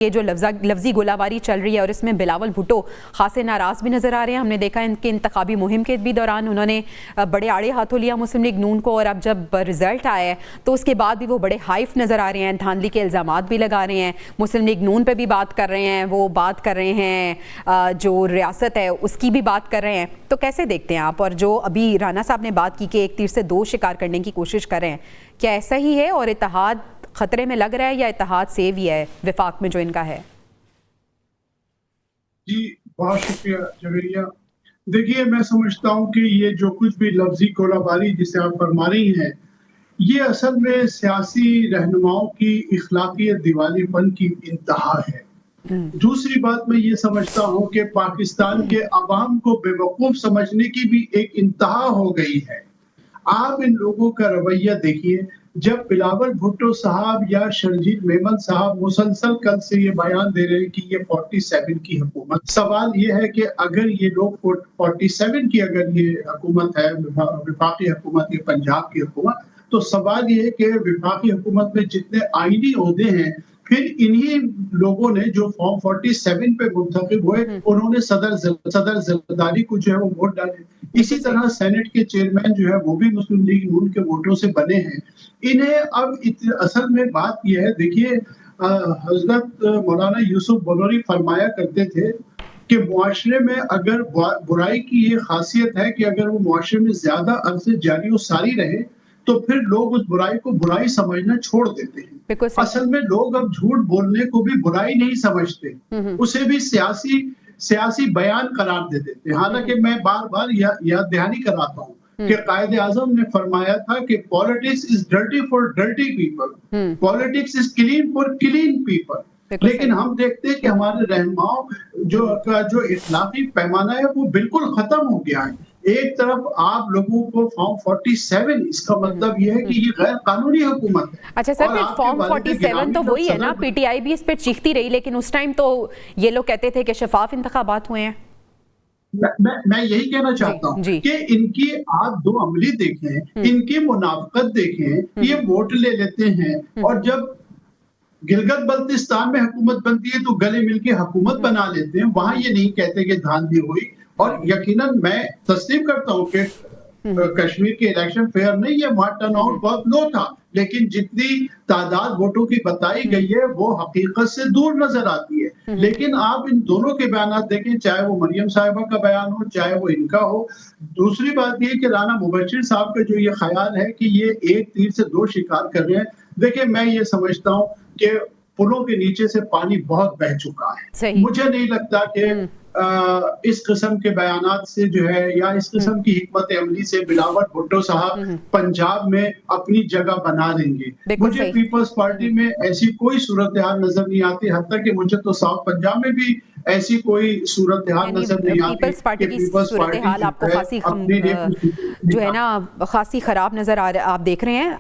ये जो लफ्जी गोलाबारी चल रही है और इसमें बिलावल भुट्टो खासे नाराज़ भी नज़र आ रहे हैं। हमने देखा इनके इंतखाबी मुहिम के भी दौरान उन्होंने बड़े आड़े हाथों लिया मुस्लिम लीग नून को, और अब जब रिजल्ट आया है तो उसके बाद भी वो बड़े हाइफ नज़र आ रहे हैं, धांधली के इल्ज़ामात भी लगा रहे हैं, मुस्लिम लीग नून पे भी बात कर रहे हैं, वो बात कर रहे हैं जो रियासत है उसकी भी बात कर रहे हैं। तो कैसे देखते हैं आप? और जो अभी राना साहब ने बात की कि एक तीर से दो शिकार करने की कोशिश कर रहे हैं, क्या ऐसा ही है और इत्तेहाद खतरे में लग रहा है या इत्तेहाद सेव ही है विफाक में जो इनका है? जी बहुत शुक्रिया जवेरिया। देखिए, मैं समझता हूँ कि ये जो कुछ भी लफ्जी गोलाबारी जिसे आप फरमा रही हैं, ये असल में सियासी रहनुमाओं की इखलाकियत दिवालीपन की इंतहा है। दूसरी बात मैं ये समझता हूँ कि पाकिस्तान के अवाम को बेवकूफ समझने की भी एक इंतहा हो गई है। आप इन लोगों का रवैया देखिए, जब बिलावल भुट्टो साहब या शर्जील मेमन साहब मुसलसल कल से ये बयान दे रहे हैं कि ये 47 की हुकूमत, सवाल ये है कि अगर ये लोग 47 की अगर ये हुकूमत है, विफाकी हुकूमत, ये पंजाब की हुकूमत, तो सवाल ये है कि विफाकी हुकूमत में जितने आईनी ओहदे हैं, फिर इन्हीं लोगों ने जो फॉर्म 47 पे मुंतखब हुए, उन्होंने सदर जरदारी को जो है वो वोट डाले। इसी तरह सेनेट के चेयरमैन जो है वो भी मुस्लिम लीग नून के वोटों से बने हैं। इन्हें अब असल में बात यह है, देखिए हजरत मौलाना यूसुफ बनोरी फरमाया करते थे कि मुआशरे में अगर बुराई की ये खासियत है कि अगर वो मुआशरे में ज्यादा अरसे जारी और सारी रहे तो फिर लोग उस बुराई को बुराई समझना छोड़ देते हैं। असल में लोग अब झूठ बोलने को भी बुराई नहीं समझते, उसे भी सियासी बयान करार दे देते। हालांकि मैं बार बार याद दहानी कराता हूँ कि कायदे आजम ने फरमाया था कि politics is dirty for dirty people, politics is clean for clean people. लेकिन हम देखते हैं कि हमारे रहनुमाओं जो इखलाकी पैमाना है वो बिल्कुल खत्म हो गया है। एक तरफ आप लोगों को फॉर्म 47, इसका मतलब यह है कि ये गैर कानूनी हुकूमत है। अच्छा सर, फिर फॉर्म 47 तो वही है ना, पीटीआई भी इस पे चीखती रही, लेकिन उस टाइम तो ये लोग कहते थे कि शफाफ इंतखाबात हुए हैं। मैं यही कहना चाहता हूँ कि इनकी आप दो अमली देखें, इनकी मुनाफकत देखें, ये वोट ले लेते हैं और जब गिलगित बल्तिस्तान में हुकूमत बनती है तो गले मिलके हुकूमत बना लेते हैं। वहां ये नहीं कहते कि धांधली हुई। और यकीनन मैं तस्लीम करता हूँ कि कश्मीर के इलेक्शन फेयर नहीं है, वहां टर्नआउट बहुत लो था, लेकिन जितनी तादाद वोटों की बताई गई है वो हकीकत से दूर नजर आती है। लेकिन आप इन दोनों के बयान देखें, चाहे वो मरियम साहिबा का बयान हो, चाहे वो इनका हो। दूसरी बात ये कि राना मुबशिर साहब का जो ये ख्याल है कि ये एक तीर से दो शिकार कर रहे हैं, देखिए मैं ये समझता हूँ कि पुलों के नीचे से पानी बहुत बह चुका है। मुझे नहीं लगता कि इस किस्म के बयानात से जो है या इस किस्म की हिकमत अमली से बिलावल भुट्टो साहब पंजाब में अपनी जगह बना लेंगे। मुझे पीपल्स पार्टी में ऐसी कोई सूरत हाल नजर नहीं आती, हत्ता कि मुझे तो साउथ पंजाब में भी ऐसी कोई सूरत हाल नजर नहीं आती। पीपल्स पार्टी की सूरत हाल आपको खासी जो है ना खासी खराब नजर आप देख रहे हैं।